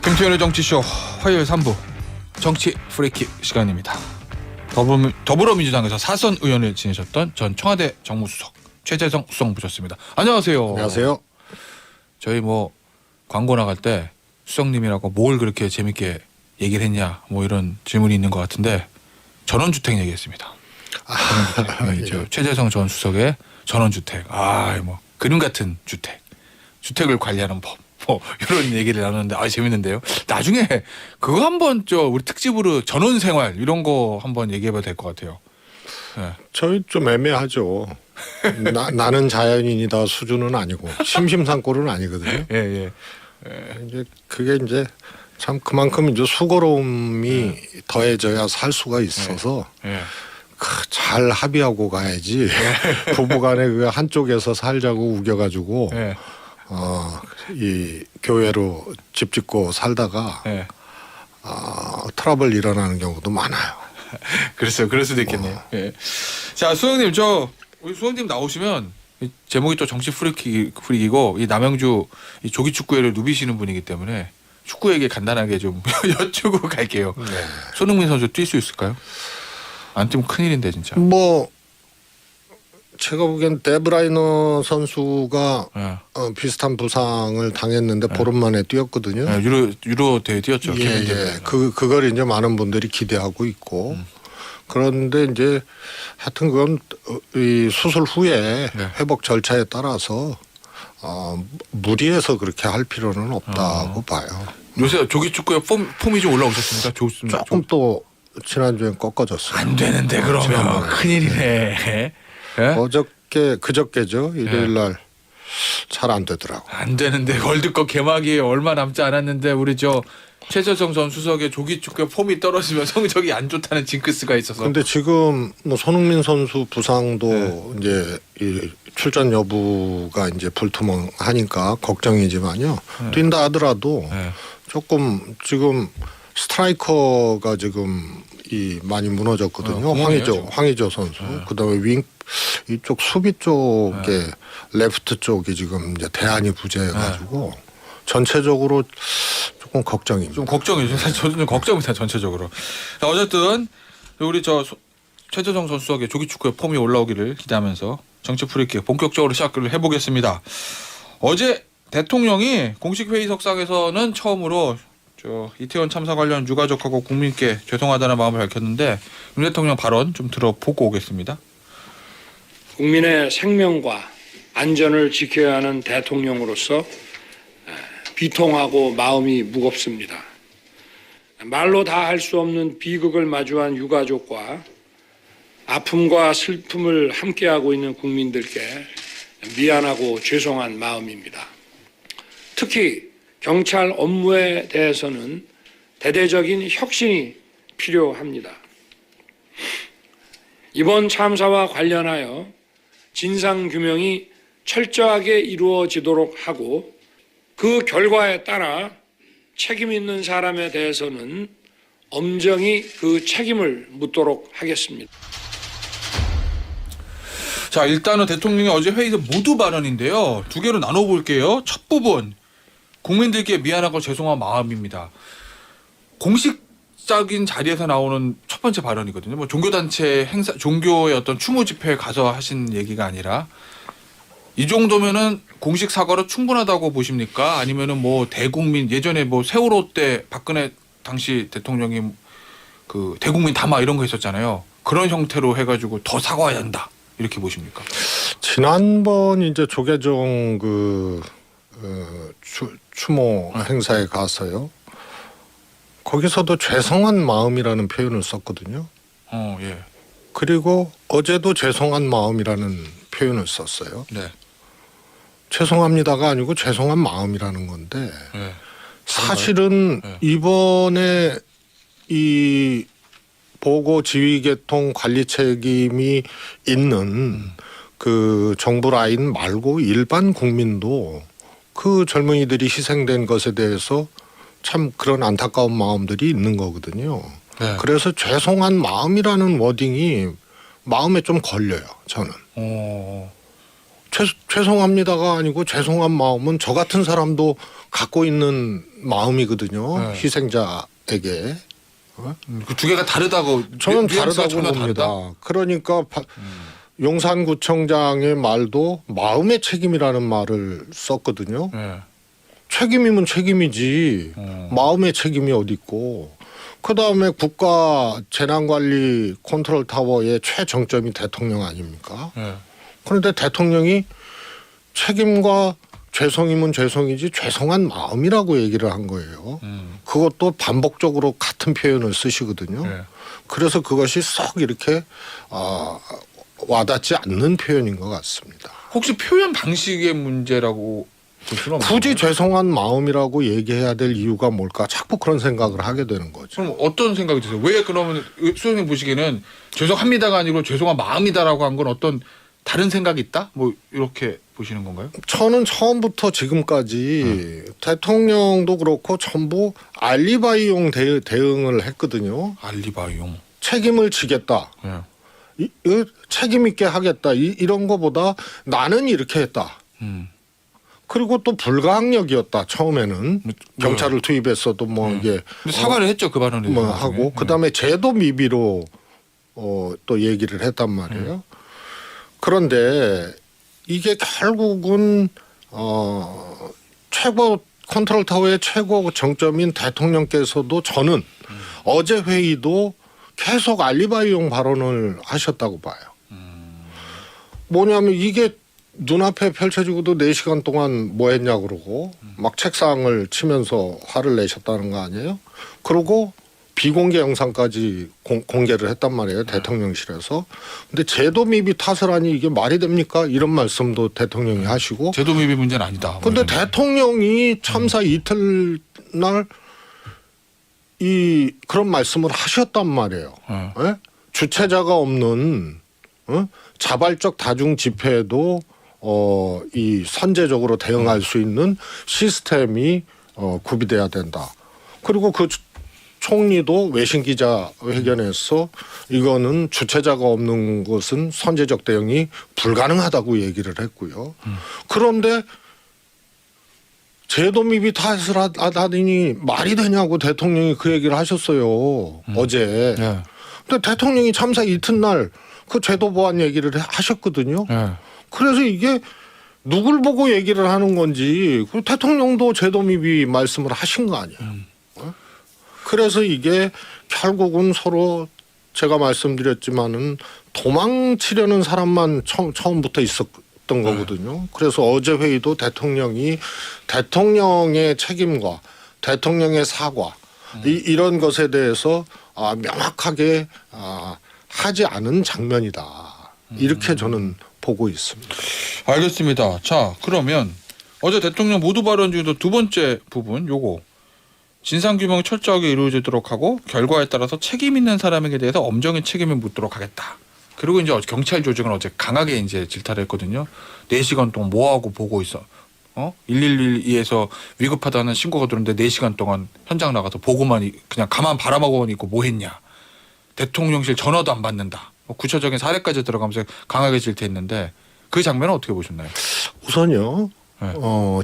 김태현의 정치쇼 화요일 3부 정치 프리킥 시간입니다. 더불어민주당에서 사선 의원을 지내셨던 전 청와대 정무수석 최재성 수석 모셨습니다. 안녕하세요. 안녕하세요. 저희 뭐 광고 나갈 때 수석님이라고 뭘 그렇게 재밌게 얘기를 했냐 뭐 이런 질문이 있는 것 같은데 전원주택 얘기했습니다. 전원주택. 예. 최재성 전 수석의 전원주택. 뭐 그림 같은 주택을 관리하는 법. 뭐 이런 얘기를 나누는데 재밌는데요. 나중에 그거 한번 우리 특집으로 전원생활 이런 거 한번 얘기해봐도 될 것 같아요. 네. 저희 좀 애매하죠. 나는 자연인이다 수준은 아니고 심심산골은 아니거든요. 예. 이제 그게 이제 참 그만큼 이제 수고로움이 더해져야 살 수가 있어서 예. 잘 합의하고 가야지. 부부간에 그 한쪽에서 살자고 우겨가지고. 예. 이 교회로 집 짓고 살다가 예. 트러블 일어나는 경우도 많아요. 그랬어요. 그럴 수도 있겠네요. 예. 자, 수석님 우리 수석님 나오시면 제목이 또 정치 프리킥이고 이 남양주 이 조기 축구회를 누비시는 분이기 때문에 축구 얘기 간단하게 좀 여쭈고 갈게요. 네. 손흥민 선수 뛸 수 있을까요? 안 뛰면 큰일인데 진짜. 뭐 제가 보기엔 데브라이너 선수가 예. 비슷한 부상을 당했는데 보름 만에 뛰었거든요. 예, 유로 대회 뛰었죠. 예. 그걸 이제 많은 분들이 기대하고 있고 그런데 이제 하여튼 그건 이 수술 후에 네. 회복 절차에 따라서 무리해서 그렇게 할 필요는 없다고 봐요. 요새 조기 축구에 폼이 좀 올라오셨습니까? 조금 또 지난주엔 꺾어졌어요. 안 되는데 그러면 큰일이네. 예? 그저께죠. 일요일날 잘 안 되더라고. 안 되는데 월드컵 개막이 얼마 남지 않았는데 우리 최재성 전 수석의 조기 축구 폼이 떨어지면 성적이 안 좋다는 징크스가 있어서. 근데 지금 뭐 손흥민 선수 부상도 이제 이 출전 여부가 이제 불투명하니까 걱정이지만요. 뛴다 하더라도 조금 지금 스트라이커가 지금 많이 무너졌거든요. 황의조 선수. 그다음에 이쪽 수비 쪽에 레프트 쪽이 지금 이제 대안이 부재해가지고 전체적으로 조금 걱정입니다. 좀 걱정이죠. 사실 저도 좀 걱정입니다. 전체적으로. 자, 어쨌든 우리 최재성 선수의 조기 축구의 폼이 올라오기를 기대하면서 정치 프리킥 본격적으로 시작을 해보겠습니다. 어제 대통령이 공식 회의석상에서는 처음으로 이태원 참사 관련 유가족하고 국민께 죄송하다는 마음을 밝혔는데 윤 대통령 발언 좀 들어보고 오겠습니다. 국민의 생명과 안전을 지켜야 하는 대통령으로서 비통하고 마음이 무겁습니다. 말로 다 할 수 없는 비극을 마주한 유가족과 아픔과 슬픔을 함께하고 있는 국민들께 미안하고 죄송한 마음입니다. 특히 경찰 업무에 대해서는 대대적인 혁신이 필요합니다. 이번 참사와 관련하여 진상규명이 철저하게 이루어지도록 하고 그 결과에 따라 책임 있는 사람에 대해서는 엄정히 그 책임을 묻도록 하겠습니다. 자, 일단은 대통령이 어제 회의에서 모두 발언인데요. 두 개로 나눠볼게요. 첫 부분, 국민들께 미안하고 죄송한 마음입니다. 공식적인 자리에서 나오는 첫 번째 발언이거든요. 뭐 종교단체 행사, 종교의 어떤 추모 집회에 가서 하신 얘기가 아니라 이 정도면은 공식 사과로 충분하다고 보십니까? 아니면은 뭐 대국민 예전에 뭐 세월호 때 박근혜 당시 대통령이 그 대국민 담화 이런 거 했었잖아요. 그런 형태로 해가지고 더 사과해야 한다 이렇게 보십니까? 지난번 이제 조계종 추모 행사에 가서요. 거기서도 죄송한 마음이라는 표현을 썼거든요. 예. 그리고 어제도 죄송한 마음이라는 표현을 썼어요. 네. 죄송합니다가 아니고 죄송한 마음이라는 건데 네. 사실은 이번에 이 보고 지휘 계통 관리 책임이 있는 그 정부 라인 말고 일반 국민도 그 젊은이들이 희생된 것에 대해서 참 그런 안타까운 마음들이 있는 거거든요. 네. 그래서 죄송한 마음이라는 워딩이 마음에 좀 걸려요. 저는. 죄송합니다가 아니고 죄송한 마음은 저 같은 사람도 갖고 있는 마음이거든요. 네. 희생자에게. 그 두 개가 다르다고 저는 뉘앙스가 다르다고 전혀 봅니다. 다르다? 그러니까 용산구청장의 말도 마음의 책임이라는 말을 썼거든요. 네. 책임이면 책임이지 마음의 책임이 어디 있고. 그다음에 국가 재난관리 컨트롤 타워의 최정점이 대통령 아닙니까? 네. 그런데 대통령이 책임과 죄송이면 죄송이지 죄송한 마음이라고 얘기를 한 거예요. 그것도 반복적으로 같은 표현을 쓰시거든요. 네. 그래서 그것이 썩 이렇게 와닿지 않는 표현인 것 같습니다. 혹시 표현 방식의 문제라고 볼 수는 없나요? 굳이 죄송한 마음이라고 얘기해야 될 이유가 뭘까? 자꾸 그런 생각을 하게 되는 거죠. 그럼 어떤 생각이 드세요? 왜 그러면 수석님 보시기에는 죄송합니다가 아니고 죄송한 마음이다라고 한 건 어떤 다른 생각이 있다? 뭐 이렇게 보시는 건가요? 저는 처음부터 지금까지 대통령도 그렇고 전부 알리바이용 대응을 했거든요. 알리바이용. 책임을 지겠다. 네. 책임 있게 하겠다. 이런 거보다 나는 이렇게 했다. 그리고 또 불가항력이었다. 처음에는 경찰을 투입했어도 뭐 이게 근데 사과를 했죠 그 발언에 뭐 대해서 하고 나중에. 그다음에 제도 미비로 또 얘기를 했단 말이에요. 그런데 이게 결국은 최고 컨트롤 타워의 최고 정점인 대통령께서도 저는 어제 회의도 계속 알리바이용 발언을 하셨다고 봐요. 뭐냐면 이게 눈앞에 펼쳐지고도 4시간 동안 뭐 했냐 그러고 막 책상을 치면서 화를 내셨다는 거 아니에요? 그리고 비공개 영상까지 공개를 했단 말이에요. 대통령실에서. 근데 제도 미비 탓을 하니 이게 말이 됩니까? 이런 말씀도 대통령이 하시고. 제도 미비 문제는 아니다. 근데 대통령이 참사 이틀날 그런 말씀을 하셨단 말이에요. 예? 주체자가 없는 자발적 다중 집회에도 이 선제적으로 대응할 수 있는 시스템이 구비돼야 된다. 그리고 그 총리도 외신 기자회견에서 이거는 주체자가 없는 것은 선제적 대응이 불가능하다고 얘기를 했고요. 그런데 제도 미비 탓을 하더니 말이 되냐고 대통령이 그 얘기를 하셨어요. 어제. 네. 근데 대통령이 참사 이튿날 그 제도 보완 얘기를 하셨거든요. 네. 그래서 이게 누굴 보고 얘기를 하는 건지 그 대통령도 제도 미비 말씀을 하신 거 아니에요. 그래서 이게 결국은 서로 제가 말씀드렸지만은 도망치려는 사람만 처음부터 있었던 거거든요. 그래서 어제 회의도 대통령이 대통령의 책임과 대통령의 사과 이런 것에 대해서 명확하게 하지 않은 장면이다. 이렇게 저는 보고 있습니다. 알겠습니다. 자 그러면 어제 대통령 모두 발언 중에서 두 번째 부분 요거 진상규명이 철저하게 이루어지도록 하고 결과에 따라서 책임 있는 사람에게 대해서 엄정히 책임을 묻도록 하겠다. 그리고 이제 경찰 조직은 어제 강하게 이제 질타를 했거든요. 4시간 동안 뭐 하고 보고 있어? 112에서 위급하다는 신고가 들었는데 4시간 동안 현장 나가서 보고만 그냥 가만 바라보고만 있고 뭐 했냐? 대통령실 전화도 안 받는다. 구체적인 사례까지 들어가면서 강하게 질타했는데 그 장면은 어떻게 보셨나요? 우선요. 네.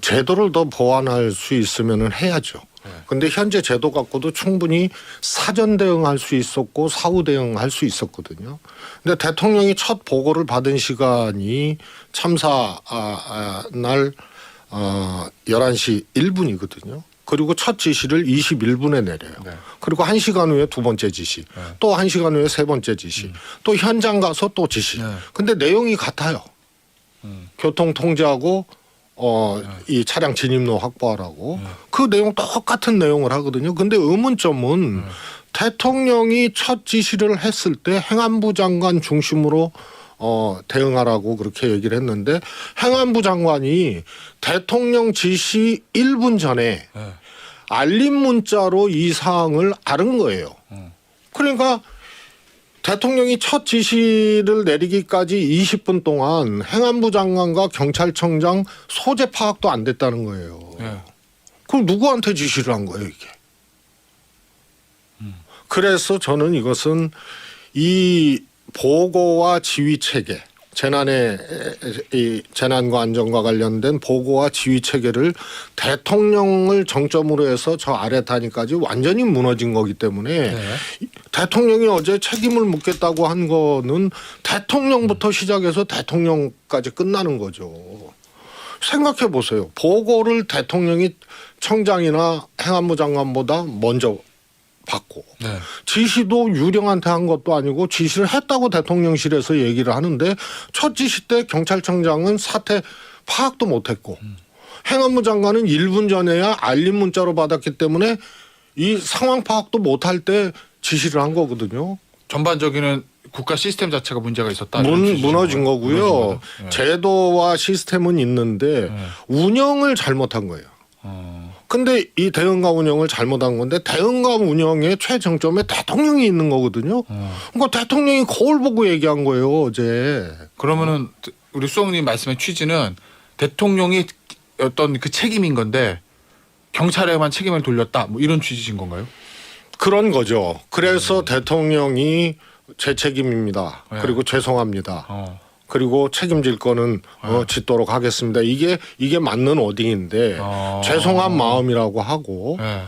제도를 더 보완할 수 있으면은 해야죠. 네. 근데 현재 제도 갖고도 충분히 사전 대응할 수 있었고 사후 대응할 수 있었거든요. 근데 대통령이 첫 보고를 받은 시간이 참사 날 11시 1분이거든요. 그리고 첫 지시를 21분에 내려요. 네. 그리고 1시간 후에 두 번째 지시, 또 1시간 후에 세 번째 지시, 또 현장 가서 또 지시. 네. 근데 내용이 같아요. 교통 통제하고 이 차량 진입로 확보하라고 그 내용 똑같은 내용을 하거든요. 근데 의문점은 대통령이 첫 지시를 했을 때 행안부 장관 중심으로 대응하라고 그렇게 얘기를 했는데 행안부 장관이 대통령 지시 1분 전에 네. 알림 문자로 이 사항을 알은 거예요. 그러니까 대통령이 첫 지시를 내리기까지 20분 동안 행안부 장관과 경찰청장 소재 파악도 안 됐다는 거예요. 네. 그럼 누구한테 지시를 한 거예요, 이게? 그래서 저는 이것은 이 보고와 지휘 체계, 이 재난과 안전과 관련된 보고와 지휘 체계를 대통령을 정점으로 해서 저 아래 단위까지 완전히 무너진 거기 때문에 네. 대통령이 어제 책임을 묻겠다고 한 거는 대통령부터 시작해서 대통령까지 끝나는 거죠. 생각해 보세요. 보고를 대통령이 청장이나 행안부 장관보다 먼저 받고 네. 지시도 유령한테 한 것도 아니고 지시를 했다고 대통령실에서 얘기를 하는데 첫 지시 때 경찰청장은 사태 파악도 못했고 행안부 장관은 1분 전에야 알림 문자로 받았기 때문에 이 상황 파악도 못할 때 지시를 한 거거든요. 전반적인 국가 시스템 자체가 문제가 있었다. 이런 취지죠. 무너진 거고요. 무너진 거죠. 네. 제도와 시스템은 있는데 네. 운영을 잘못한 거예요. 근데 이 대응과 운영을 잘못한 건데 대응과 운영의 최정점에 대통령이 있는 거거든요. 그러니까 대통령이 거울 보고 얘기한 거예요 어제. 그러면은 우리 수석님 말씀의 취지는 대통령이 어떤 그 책임인 건데 경찰에만 책임을 돌렸다. 뭐 이런 취지신 건가요? 그런 거죠. 그래서 대통령이 제 책임입니다. 네. 그리고 죄송합니다. 그리고 책임질 거는 짓도록 하겠습니다. 이게 맞는 워딩인데 죄송한 마음이라고 하고 네.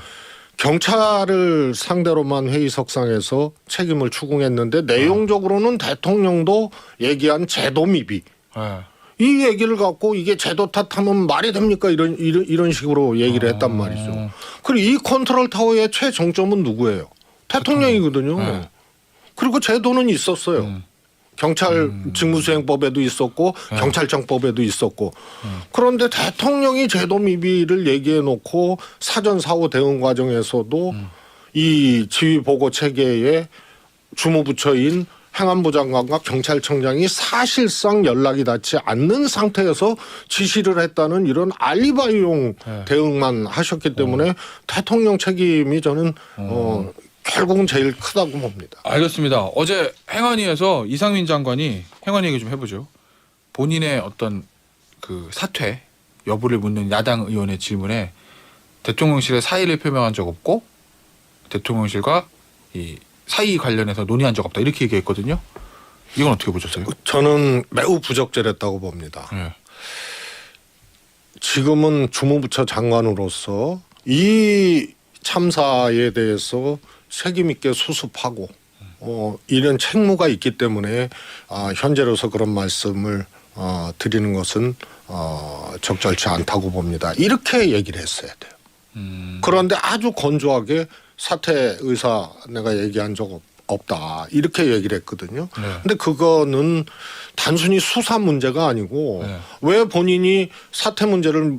경찰을 상대로만 회의석상에서 책임을 추궁했는데 내용적으로는 대통령도 얘기한 제도 미비 네. 이 얘기를 갖고 이게 제도 탓하면 말이 됩니까? 이런 식으로 얘기를 했단 말이죠. 그리고 이 컨트롤 타워의 최정점은 누구예요? 대통령이거든요. 네. 그리고 제도는 있었어요. 경찰 직무수행법에도 있었고 경찰청법에도 있었고 그런데 대통령이 제도 미비를 얘기해 놓고 사전 사후 대응 과정에서도 이 지휘 보고 체계에 주무부처인 행안부 장관과 경찰청장이 사실상 연락이 닿지 않는 상태에서 지시를 했다는 이런 알리바이용 대응만 하셨기 때문에 대통령 책임이 저는 결국은 제일 크다고 봅니다. 알겠습니다. 어제 행안위에서 이상민 장관이 행안위 얘기 좀 해보죠. 본인의 어떤 그 사퇴 여부를 묻는 야당 의원의 질문에 대통령실에 사의를 표명한 적 없고 대통령실과 이 사의 관련해서 논의한 적 없다 이렇게 얘기했거든요. 이건 어떻게 보셨어요? 저는 매우 부적절했다고 봅니다. 네. 지금은 주무부처 장관으로서 이 참사에 대해서 책임 있게 수습하고 이런 책무가 있기 때문에 현재로서 그런 말씀을 드리는 것은 적절치 않다고 봅니다. 이렇게 얘기를 했어야 돼요. 그런데 아주 건조하게 사퇴 의사 내가 얘기한 적 없다 이렇게 얘기를 했거든요. 네. 근데 그거는 단순히 수사 문제가 아니고 네. 왜 본인이 사퇴 문제를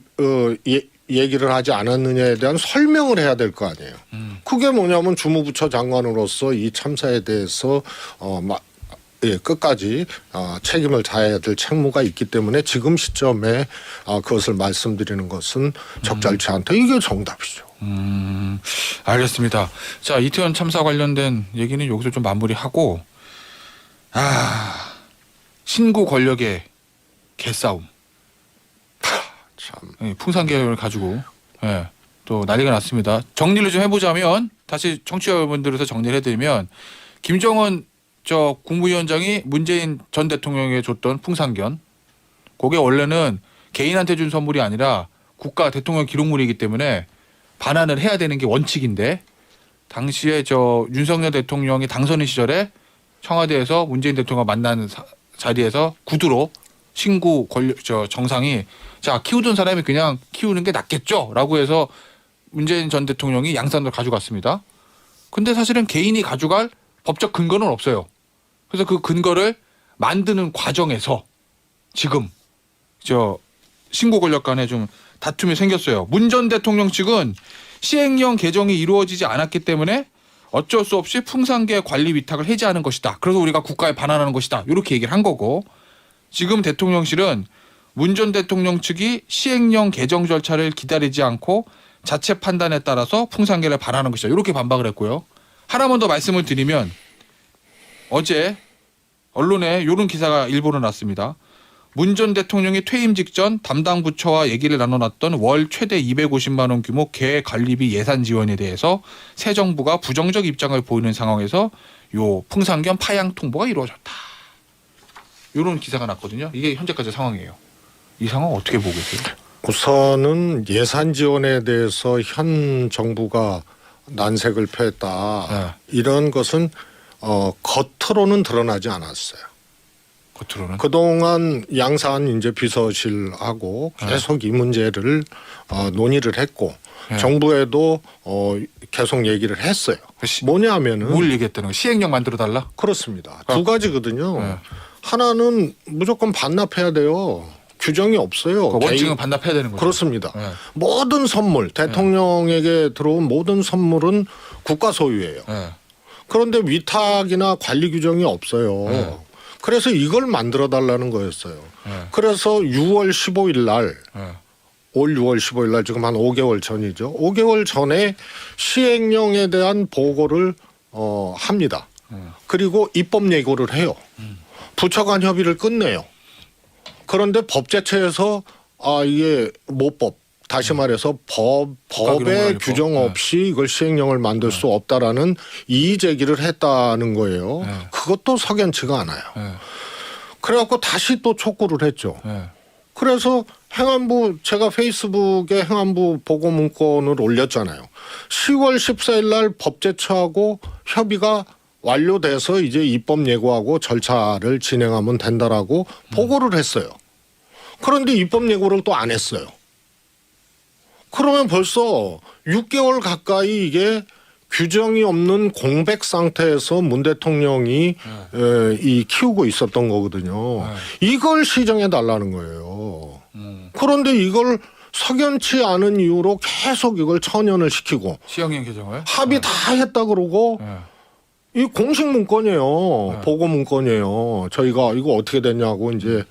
얘기를 하지 않았느냐에 대한 설명을 해야 될 거 아니에요. 그게 뭐냐면 주무부처 장관으로서 이 참사에 대해서 끝까지 책임을 다해야 될 책무가 있기 때문에 지금 시점에 그것을 말씀드리는 것은 적절치 않다. 이게 정답이죠. 알겠습니다. 자, 이태원 참사 관련된 얘기는 여기서 좀 마무리하고 신구 권력의 개싸움. 참. 예, 풍산계를 가지고 또 난리가 났습니다. 정리를 좀 해보자면 다시 청취자 여러분들에서 정리를 해드리면 김정은 저 국무위원장이 문재인 전 대통령에게 줬던 풍산견 그게 원래는 개인한테 준 선물이 아니라 국가 대통령 기록물이기 때문에 반환을 해야 되는 게 원칙인데 당시에 저 윤석열 대통령이 당선인 시절에 청와대에서 문재인 대통령과 만난 자리에서 구두로 신구 정상이 자 키우던 사람이 그냥 키우는 게 낫겠죠라고 해서 문재인 전 대통령이 양산으로 가져갔습니다. 근데 사실은 개인이 가져갈 법적 근거는 없어요. 그래서 그 근거를 만드는 과정에서 지금 저 신고 권력 간에 좀 다툼이 생겼어요. 문 전 대통령 측은 시행령 개정이 이루어지지 않았기 때문에 어쩔 수 없이 풍산계 관리 위탁을 해제하는 것이다. 그래서 우리가 국가에 반환하는 것이다. 이렇게 얘기를 한 거고 지금 대통령실은 문 전 대통령 측이 시행령 개정 절차를 기다리지 않고 자체 판단에 따라서 풍산계를 반환하는 것이다. 이렇게 반박을 했고요. 하나만 더 말씀을 드리면 어제 언론에 이런 기사가 일본으로 났습니다. 문 전 대통령이 퇴임 직전 담당 부처와 얘기를 나눠놨던 월 최대 250만 원 규모 개 관리비 예산 지원에 대해서 새 정부가 부정적 입장을 보이는 상황에서 요 풍산견 파양 통보가 이루어졌다. 이런 기사가 났거든요. 이게 현재까지 상황이에요. 이 상황 어떻게 보고 계세요? 우선은 예산 지원에 대해서 현 정부가 난색을 표했다. 이런 것은 겉으로는 드러나지 않았어요. 겉으로는. 그동안 양산 이제 비서실하고 계속 이 문제를 논의를 했고 정부에도 계속 얘기를 했어요. 뭐냐면은 뭘 얘기했다는 거? 시행령 만들어 달라? 그렇습니다. 두 가지거든요. 하나는 무조건 반납해야 돼요. 규정이 없어요. 원칙은 반납해야 되는 거죠. 그렇습니다. 모든 선물 대통령에게 들어온 모든 선물은 국가 소유예요. 그런데 위탁이나 관리 규정이 없어요. 그래서 이걸 만들어 달라는 거였어요. 그래서 6월 15일 날 올 6월 15일 날 지금 한 5개월 전이죠. 5개월 전에 시행령에 대한 보고를 합니다. 그리고 입법 예고를 해요. 부처 간 협의를 끝내요. 그런데 법제처에서 이게 모법 다시 말해서 법의 규정 없이 이걸 시행령을 만들 수 없다라는 이의 제기를 했다는 거예요. 그것도 석연치가 않아요. 그래갖고 다시 또 촉구를 했죠. 그래서 행안부 제가 페이스북에 행안부 보고 문건을 올렸잖아요. 10월 14일 날 법제처하고 협의가 완료돼서 이제 입법 예고하고 절차를 진행하면 된다라고 보고를 했어요. 그런데 입법 예고를 또 안 했어요. 그러면 벌써 6개월 가까이 이게 규정이 없는 공백 상태에서 문 대통령이 이 키우고 있었던 거거든요. 이걸 시정해 달라는 거예요. 그런데 이걸 석연치 않은 이유로 계속 이걸 천연을 시키고 시행령 개정을 합의 다 했다 그러고 이 공식 문건이에요. 보고 문건이에요. 저희가 이거 어떻게 됐냐고 이제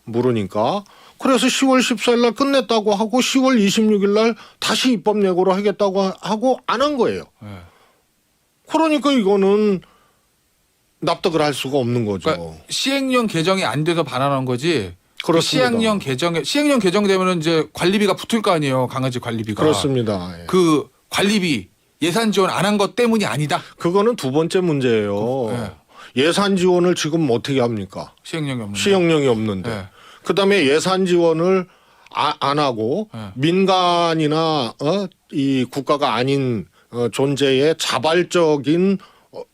물으니까 그래서 10월 14일 날 끝냈다고 하고 10월 26일 날 다시 입법 예고를 하겠다고 하고 안 한 거예요. 그러니까 이거는 납득을 할 수가 없는 거죠. 그러니까 시행령 개정이 안 돼서 반환한 거지. 그렇습니다. 시행령 개정되면은 이제 관리비가 붙을 거 아니에요. 강아지 관리비가. 그렇습니다. 예. 그 관리비 예산 지원 안 한 것 때문이 아니다. 그거는 두 번째 문제예요. 예산 지원을 지금 어떻게 합니까? 시행령이 없는데. 시행령이 없는데. 그다음에 예산 지원을 안 하고 민간이나 이 국가가 아닌 존재의 자발적인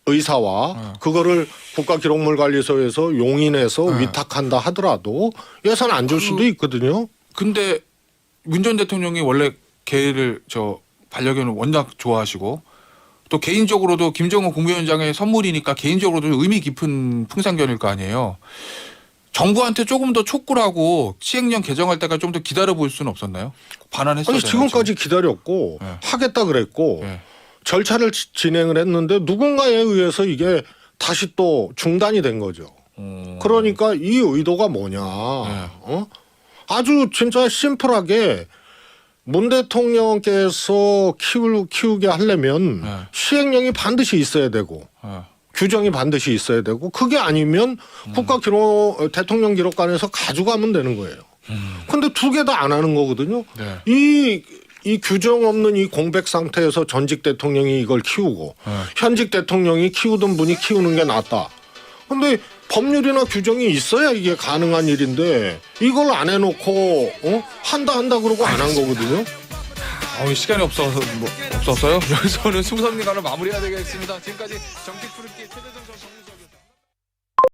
의사와 그거를 국가기록물관리소에서 용인해서 위탁한다 하더라도 예산 안 줄 수도 있거든요. 근데 문 전 대통령이 원래 개를 반려견을 워낙 좋아하시고 또 개인적으로도 김정은 국무위원장의 선물이니까 개인적으로도 의미 깊은 풍산견일 거 아니에요. 정부한테 조금 더 촉구를 하고 시행령 개정할 때까지 좀 더 기다려 볼 수는 없었나요? 반환했어요. 아니 지금까지 기다렸고 하겠다 그랬고 절차를 진행을 했는데 누군가에 의해서 이게 다시 또 중단이 된 거죠. 그러니까 이 의도가 뭐냐. 아주 진짜 심플하게 문 대통령께서 키우게 하려면 시행령이 반드시 있어야 되고 규정이 반드시 있어야 되고 그게 아니면 대통령 기록관에서 가져가면 되는 거예요. 근데 두 개 다 안 하는 거거든요. 이 규정 없는 이 공백 상태에서 전직 대통령이 이걸 키우고 현직 대통령이 키우던 분이 키우는 게 낫다. 근데 법률이나 규정이 있어야 이게 가능한 일인데 이걸 안 해놓고 한다 그러고 안 한 거거든요. 시간이 없었어요. 여기서는 승선님과는 마무리해야 되겠습니다. 지금까지 정치 프리키 최재정 전